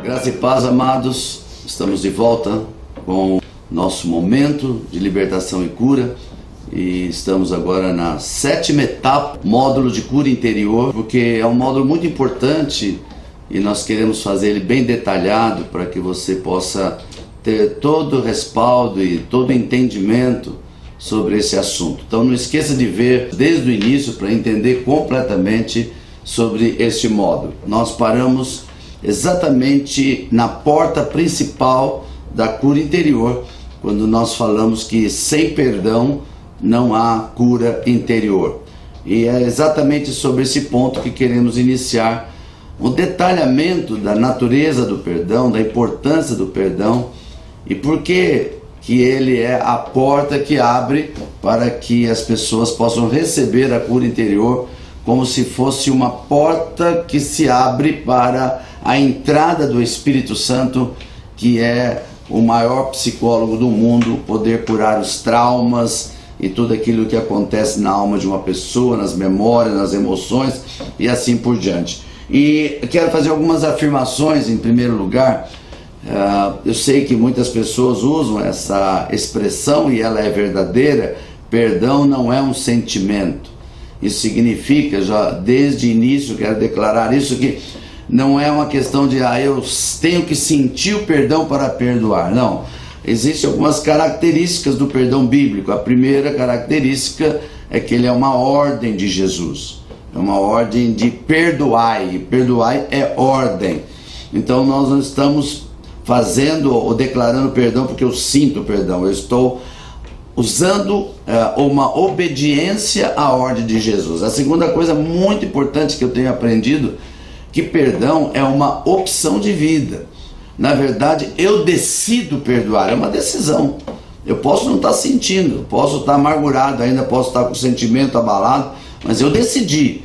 Graça e paz, amados. Estamos de volta com nosso momento de libertação e cura. E estamos agora na 7ª etapa, módulo de cura interior, porque é um módulo muito importante e nós queremos fazer ele bem detalhado para que você possa ter todo o respaldo e todo o entendimento sobre esse assunto. Então não esqueça de ver desde o início para entender completamente sobre este módulo. Nós paramos exatamente na porta principal da cura interior, quando nós falamos que sem perdão não há cura interior. E é exatamente sobre esse ponto que queremos iniciar o detalhamento da natureza do perdão, da importância do perdão e por que ele é a porta que abre para que as pessoas possam receber a cura interior, como se fosse uma porta que se abre para a entrada do Espírito Santo, que é o maior psicólogo do mundo, poder curar os traumas e tudo aquilo que acontece na alma de uma pessoa, nas memórias, nas emoções e assim por diante. E eu quero fazer algumas afirmações. Em primeiro lugar, eu sei que muitas pessoas usam essa expressão e ela é verdadeira: perdão não é um sentimento. Isso significa, já desde o início quero declarar isso, que não é uma questão de eu tenho que sentir o perdão para perdoar. Não, existem algumas características do perdão bíblico. A primeira característica é que ele é uma ordem de Jesus, é uma ordem de perdoai, e perdoai é ordem. Então nós não estamos fazendo ou declarando perdão porque eu sinto perdão, eu estou usando uma obediência à ordem de Jesus. A segunda coisa muito importante que eu tenho aprendido, que perdão é uma opção de vida. Na verdade, eu decido perdoar, é uma decisão. Eu posso não estar sentindo, posso estar amargurado ainda, posso estar com o sentimento abalado, mas eu decidi,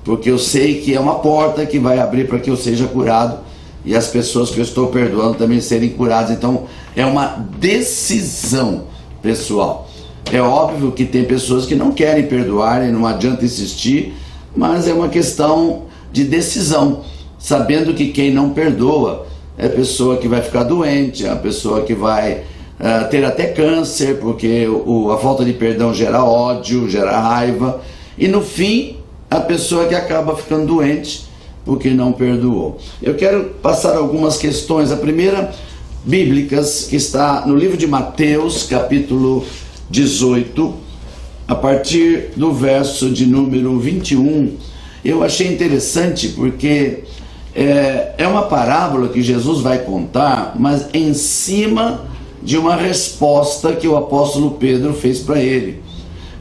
porque eu sei que é uma porta que vai abrir para que eu seja curado e as pessoas que eu estou perdoando também serem curadas. Então é uma decisão pessoal. É óbvio que tem pessoas que não querem perdoar e não adianta insistir, mas é uma questão de decisão, sabendo que quem não perdoa é a pessoa que vai ficar doente, é a pessoa que vai ter até câncer, porque a falta de perdão gera ódio, gera raiva, e no fim a pessoa que acaba ficando doente porque não perdoou. Eu quero passar algumas questões. A primeira, bíblicas, que está no livro de Mateus, capítulo 18, a partir do verso de número 21. Eu achei interessante porque é uma parábola que Jesus vai contar, mas em cima de uma resposta que o apóstolo Pedro fez para ele.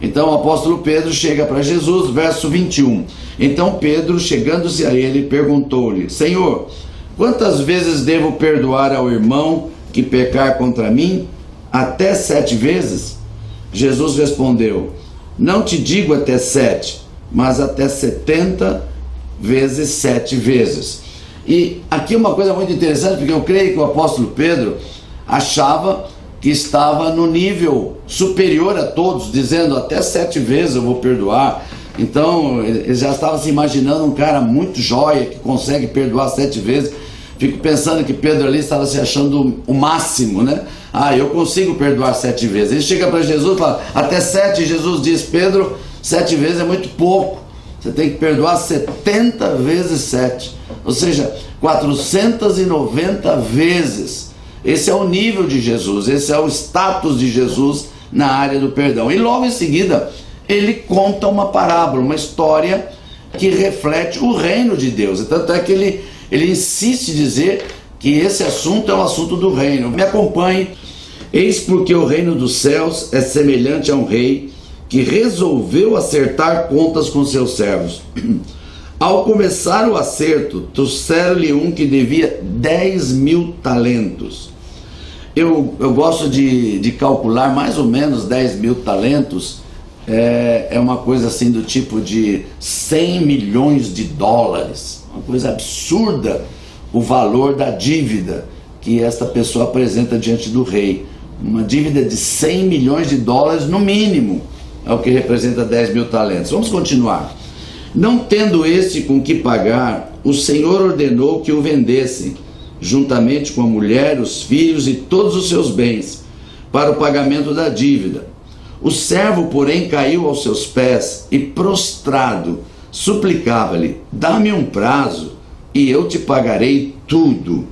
Então o apóstolo Pedro chega para Jesus, verso 21. Então Pedro, chegando-se a ele, perguntou-lhe: Senhor, quantas vezes devo perdoar ao irmão que pecar contra mim? Até 7 vezes? Jesus respondeu: Não te digo até 7, mas até 70 vezes 7 vezes. E aqui uma coisa muito interessante, porque eu creio que o apóstolo Pedro achava que estava no nível superior a todos, dizendo até 7 vezes eu vou perdoar. Então ele já estava se imaginando um cara muito joia, que consegue perdoar 7 vezes. Fico pensando que Pedro ali estava se achando o máximo, né? Eu consigo perdoar 7 vezes. Ele chega para Jesus e fala, até 7, Jesus diz, Pedro, 7 vezes é muito pouco. Você tem que perdoar 70 vezes 7. Ou seja, 490 vezes. Esse é o nível de Jesus, esse é o status de Jesus na área do perdão. E logo em seguida, ele conta uma parábola, uma história que reflete o reino de Deus. E tanto é que ele insiste em dizer que esse assunto é um assunto do reino. Me acompanhe. Eis porque o reino dos céus é semelhante a um rei que resolveu acertar contas com seus servos. Ao começar o acerto, trouxeram-lhe um que devia 10.000 talentos. Eu gosto de calcular mais ou menos 10.000 talentos. É uma coisa assim do tipo de 100 milhões de dólares. Uma coisa absurda o valor da dívida que esta pessoa apresenta diante do rei. Uma dívida de 100 milhões de dólares no mínimo é o que representa 10.000 talentos. Vamos continuar. Não tendo este com que pagar, o Senhor ordenou que o vendessem, juntamente com a mulher, os filhos e todos os seus bens, para o pagamento da dívida. O servo, porém, caiu aos seus pés e, prostrado, suplicava-lhe: dá-me um prazo e eu te pagarei tudo.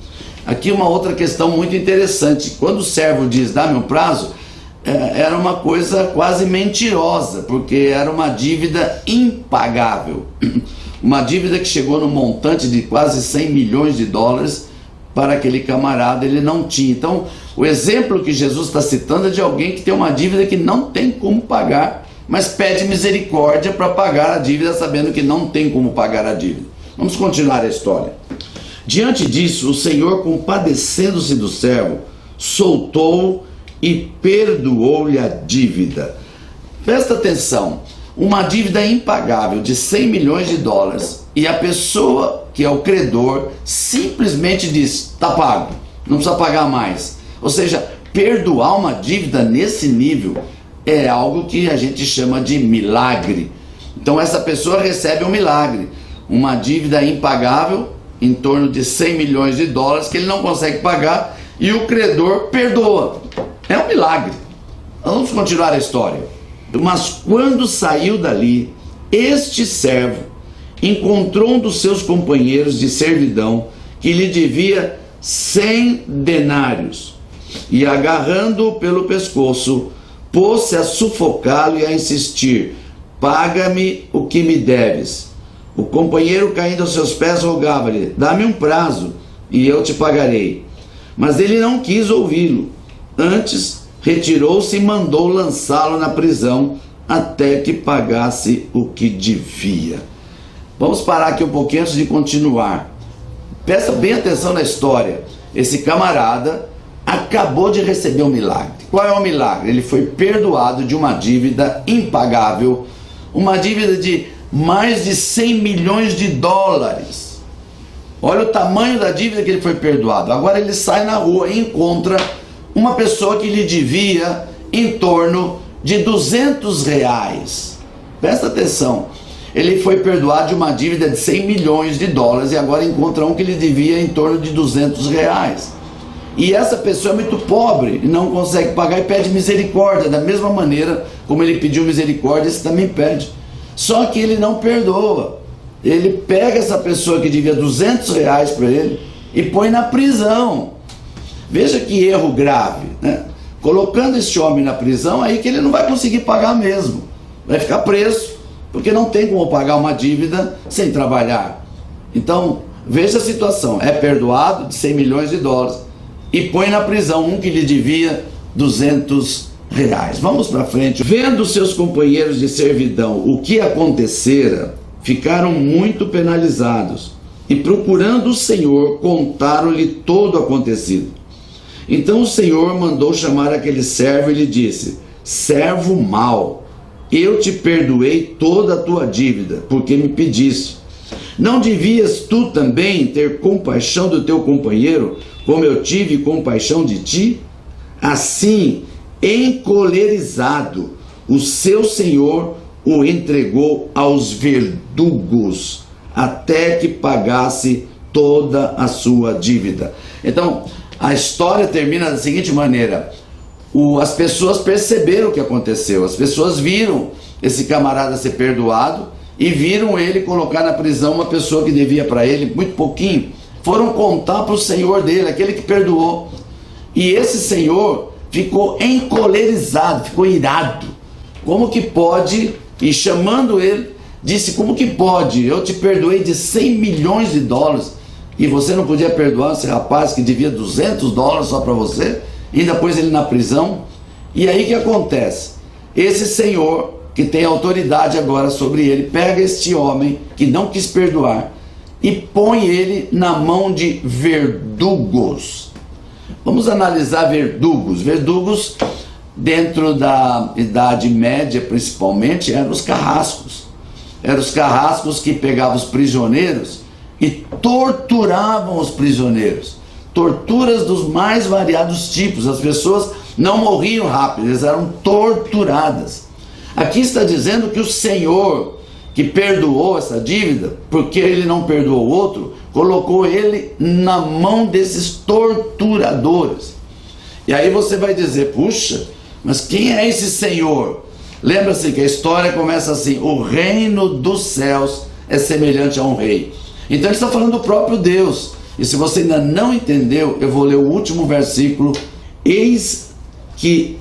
Aqui uma outra questão muito interessante. Quando o servo diz dá-me um prazo, era uma coisa quase mentirosa, porque era uma dívida impagável. Uma dívida que chegou no montante de quase 100 milhões de dólares para aquele camarada, ele não tinha. Então, o exemplo que Jesus está citando é de alguém que tem uma dívida que não tem como pagar, mas pede misericórdia para pagar a dívida, sabendo que não tem como pagar a dívida. Vamos continuar a história. Diante disso, o Senhor, compadecendo-se do servo, soltou e perdoou-lhe a dívida. Presta atenção, uma dívida impagável de 100 milhões de dólares, e a pessoa que é o credor simplesmente diz: está pago, não precisa pagar mais. Ou seja, perdoar uma dívida nesse nível é algo que a gente chama de milagre. Então essa pessoa recebe um milagre, uma dívida impagável em torno de 100 milhões de dólares que ele não consegue pagar, e o credor perdoa. É um milagre. Vamos continuar a história. Mas quando saiu dali, este servo encontrou um dos seus companheiros de servidão que lhe devia 100 denários, e agarrando-o pelo pescoço, pôs-se a sufocá-lo e a insistir: paga-me o que me deves. O companheiro, caindo aos seus pés, rogava-lhe: dá-me um prazo e eu te pagarei. Mas ele não quis ouvi-lo. Antes, retirou-se e mandou lançá-lo na prisão até que pagasse o que devia. Vamos parar aqui um pouquinho antes de continuar. Presta bem atenção na história. Esse camarada acabou de receber um milagre. Qual é o milagre? Ele foi perdoado de uma dívida impagável, uma dívida de mais de 100 milhões de dólares. Olha o tamanho da dívida que ele foi perdoado. Agora ele sai na rua e encontra uma pessoa que lhe devia em torno de 200 reais. Presta atenção. Ele foi perdoado de uma dívida de 100 milhões de dólares e agora encontra um que lhe devia em torno de 200 reais. E essa pessoa é muito pobre e não consegue pagar e pede misericórdia. Da mesma maneira como ele pediu misericórdia, esse também pede. Só que ele não perdoa. Ele pega essa pessoa que devia 200 reais para ele e põe na prisão. Veja que erro grave, né? Colocando esse homem na prisão, aí que ele não vai conseguir pagar mesmo. Vai ficar preso, porque não tem como pagar uma dívida sem trabalhar. Então, veja a situação. É perdoado de 100 milhões de dólares e põe na prisão um que lhe devia 200 reais. Vamos para frente. Vendo seus companheiros de servidão o que acontecera, ficaram muito penalizados e, procurando o Senhor, contaram-lhe todo o acontecido. Então o Senhor mandou chamar aquele servo e lhe disse: servo mau, eu te perdoei toda a tua dívida, porque me pediste. Não devias tu também ter compaixão do teu companheiro, como eu tive compaixão de ti? Assim, encolerizado, o seu senhor o entregou aos verdugos, até que pagasse toda a sua dívida. Então, a história termina da seguinte maneira: as pessoas perceberam o que aconteceu, as pessoas viram esse camarada ser perdoado e viram ele colocar na prisão uma pessoa que devia para ele muito pouquinho. Foram contar para o senhor dele, aquele que perdoou, e esse senhor ficou encolerizado, ficou irado. Como que pode? E chamando ele, disse: como que pode? Eu te perdoei de 100 milhões de dólares e você não podia perdoar esse rapaz que devia 200 dólares só para você? E ainda pôs ele na prisão. E aí o que acontece? Esse senhor, que tem autoridade agora sobre ele, pega este homem que não quis perdoar e põe ele na mão de verdugos. Vamos analisar verdugos. Verdugos, dentro da Idade Média principalmente, eram os carrascos. Eram os carrascos que pegavam os prisioneiros e torturavam os prisioneiros. Torturas dos mais variados tipos. As pessoas não morriam rápido, elas eram torturadas. Aqui está dizendo que o Senhor que perdoou essa dívida, porque ele não perdoou o outro, colocou ele na mão desses torturadores. E aí você vai dizer, puxa, mas quem é esse Senhor? Lembra-se que a história começa assim: o reino dos céus é semelhante a um rei. Então ele está falando do próprio Deus. E se você ainda não entendeu, eu vou ler o último versículo. Eis que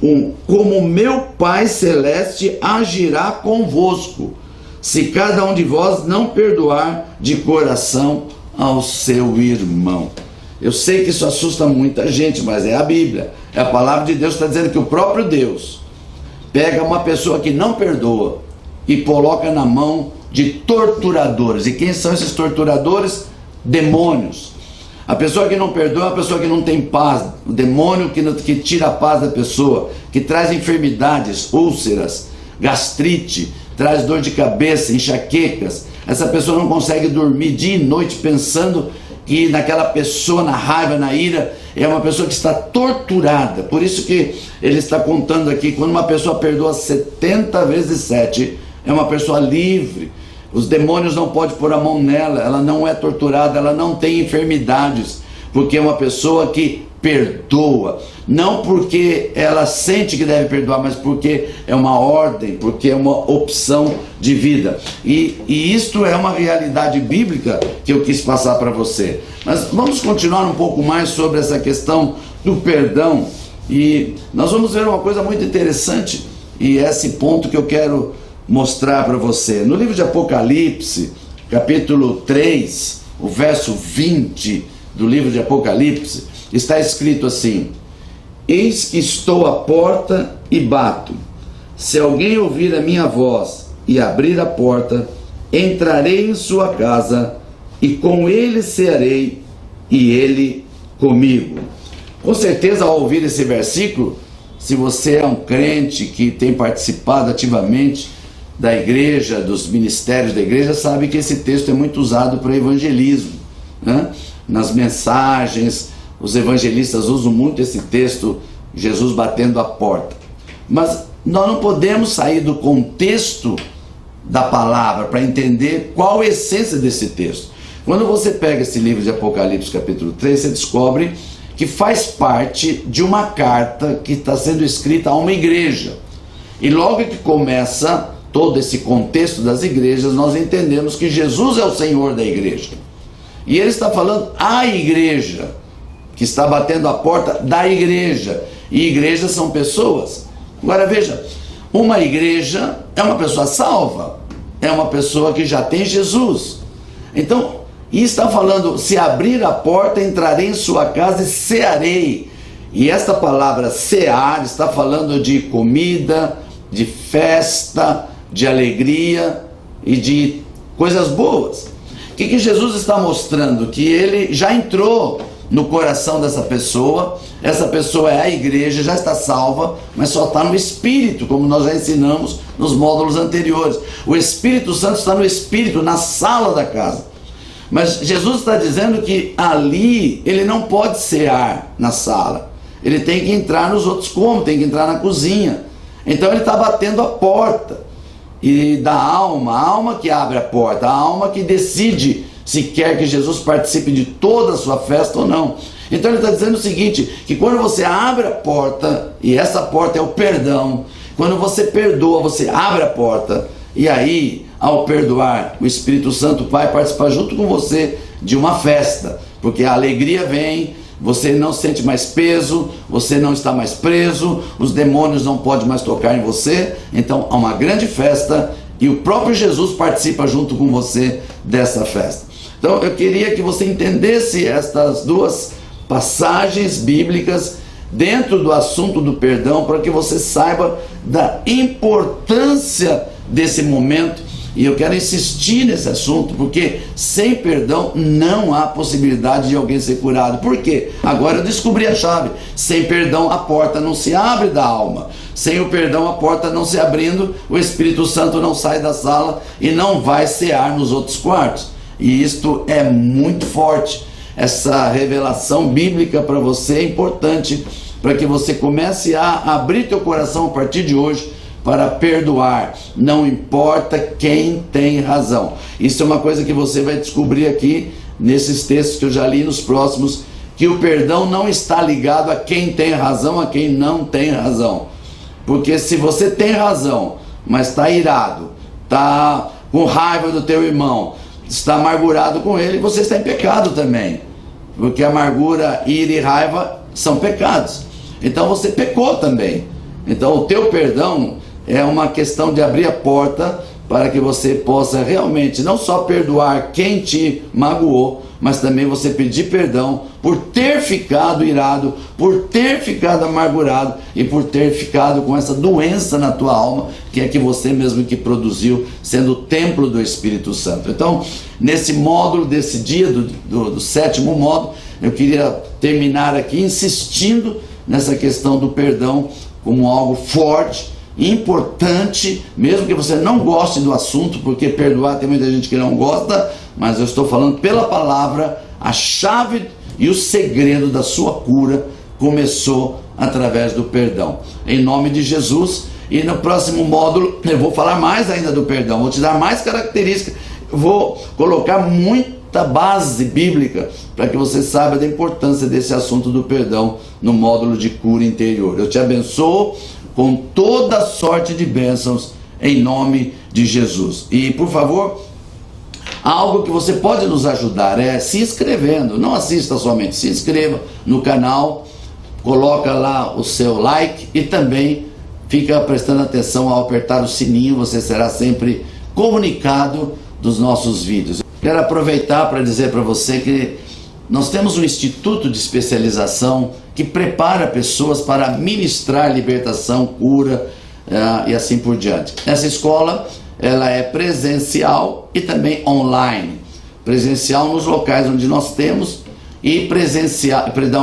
como meu Pai Celeste agirá convosco, se cada um de vós não perdoar de coração ao seu irmão. Eu sei que isso assusta muita gente, mas é a Bíblia. É a palavra de Deus que está dizendo que o próprio Deus pega uma pessoa que não perdoa e coloca na mão de torturadores. E quem são esses torturadores? Demônios. A pessoa que não perdoa é uma pessoa que não tem paz. O demônio que tira a paz da pessoa, que traz enfermidades, úlceras, gastrite, traz dor de cabeça, enxaquecas. Essa pessoa não consegue dormir dia e noite pensando que naquela pessoa, na raiva, na ira, é uma pessoa que está torturada. Por isso que ele está contando aqui, quando uma pessoa perdoa 70 vezes 7, é uma pessoa livre. Os demônios não podem pôr a mão nela, ela não é torturada, ela não tem enfermidades, porque é uma pessoa que perdoa, não porque ela sente que deve perdoar, mas porque é uma ordem, porque é uma opção de vida. E isto é uma realidade bíblica que eu quis passar para você. Mas vamos continuar um pouco mais sobre essa questão do perdão, e nós vamos ver uma coisa muito interessante, e é esse ponto que eu quero mostrar para você. No livro de Apocalipse, capítulo 3, o verso 20 do livro de Apocalipse, está escrito assim: eis que estou à porta e bato. Se alguém ouvir a minha voz e abrir a porta, entrarei em sua casa e com ele cearei e ele comigo. Com certeza, ao ouvir esse versículo, se você é um crente que tem participado ativamente da igreja, dos ministérios da igreja, sabe que esse texto é muito usado para evangelismo, né? Nas mensagens, os evangelistas usam muito esse texto, Jesus batendo a porta. Mas nós não podemos sair do contexto da palavra para entender qual a essência desse texto. Quando você pega esse livro de Apocalipse capítulo 3, você descobre que faz parte de uma carta que está sendo escrita a uma igreja. E logo que começa todo esse contexto das igrejas, nós entendemos que Jesus é o Senhor da igreja. E ele está falando à igreja, que está batendo a porta da igreja. E igrejas são pessoas. Agora veja, uma igreja é uma pessoa salva, é uma pessoa que já tem Jesus. Então, e está falando, se abrir a porta, entrarei em sua casa e cearei. E esta palavra cear está falando de comida, de festa, de alegria e de coisas boas. O que Jesus está mostrando? Que ele já entrou no coração dessa pessoa, essa pessoa é a igreja, já está salva, mas só está no Espírito, como nós já ensinamos nos módulos anteriores. O Espírito Santo está no Espírito, na sala da casa. Mas Jesus está dizendo que ali ele não pode cear na sala, ele tem que entrar nos outros cômodos, tem que entrar na cozinha. Então ele está batendo a porta. E da alma, a alma que abre a porta, a alma que decide se quer que Jesus participe de toda a sua festa ou não. Então ele está dizendo o seguinte, que quando você abre a porta, e essa porta é o perdão, quando você perdoa, você abre a porta, e aí, ao perdoar, o Espírito Santo vai participar junto com você de uma festa, porque a alegria vem, você não sente mais peso, você não está mais preso, os demônios não podem mais tocar em você. Então há uma grande festa e o próprio Jesus participa junto com você dessa festa. Então eu queria que você entendesse estas duas passagens bíblicas dentro do assunto do perdão, para que você saiba da importância desse momento. E eu quero insistir nesse assunto, porque sem perdão não há possibilidade de alguém ser curado. Por quê? Agora eu descobri a chave. Sem perdão a porta não se abre da alma. Sem o perdão a porta não se abrindo, o Espírito Santo não sai da sala e não vai cear nos outros quartos. E isto é muito forte. Essa revelação bíblica para você é importante, para que você comece a abrir teu coração a partir de hoje, para perdoar, não importa quem tem razão. Isso é uma coisa que você vai descobrir aqui nesses textos que eu já li nos próximos, que o perdão não está ligado a quem tem razão, a quem não tem razão. Porque se você tem razão, mas está irado, está com raiva do teu irmão, está amargurado com ele, você está em pecado também. Porque amargura, ira e raiva são pecados. Então você pecou também. Então o teu perdão é uma questão de abrir a porta para que você possa realmente não só perdoar quem te magoou, mas também você pedir perdão por ter ficado irado, por ter ficado amargurado e por ter ficado com essa doença na tua alma, que é que você mesmo que produziu, sendo o templo do Espírito Santo. Então, nesse módulo desse dia, do sétimo módulo, eu queria terminar aqui insistindo nessa questão do perdão como algo forte, importante, mesmo que você não goste do assunto, porque perdoar tem muita gente que não gosta, mas eu estou falando pela palavra, a chave e o segredo da sua cura começou através do perdão. Em nome de Jesus, e no próximo módulo eu vou falar mais ainda do perdão, vou te dar mais características, vou colocar muita base bíblica para que você saiba da importância desse assunto do perdão no módulo de cura interior. Eu te abençoo com toda sorte de bênçãos em nome de Jesus. E por favor, algo que você pode nos ajudar é se inscrevendo. Não assista somente, se inscreva no canal, coloca lá o seu like e também fica prestando atenção ao apertar o sininho, você será sempre comunicado dos nossos vídeos. Quero aproveitar para dizer para você que nós temos um instituto de especialização que prepara pessoas para ministrar libertação, cura e assim por diante. Essa escola, ela é presencial e também online. Presencial nos locais onde nós temos e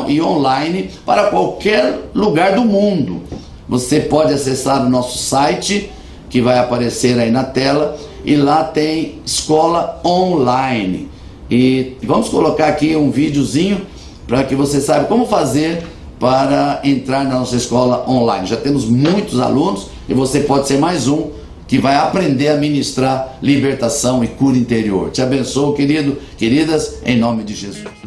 e online para qualquer lugar do mundo. Você pode acessar o nosso site, que vai aparecer aí na tela, e lá tem escola online. E vamos colocar aqui um videozinho para que você saiba como fazer para entrar na nossa escola online. Já temos muitos alunos e você pode ser mais um que vai aprender a ministrar libertação e cura interior. Te abençoo, querido, queridas, em nome de Jesus.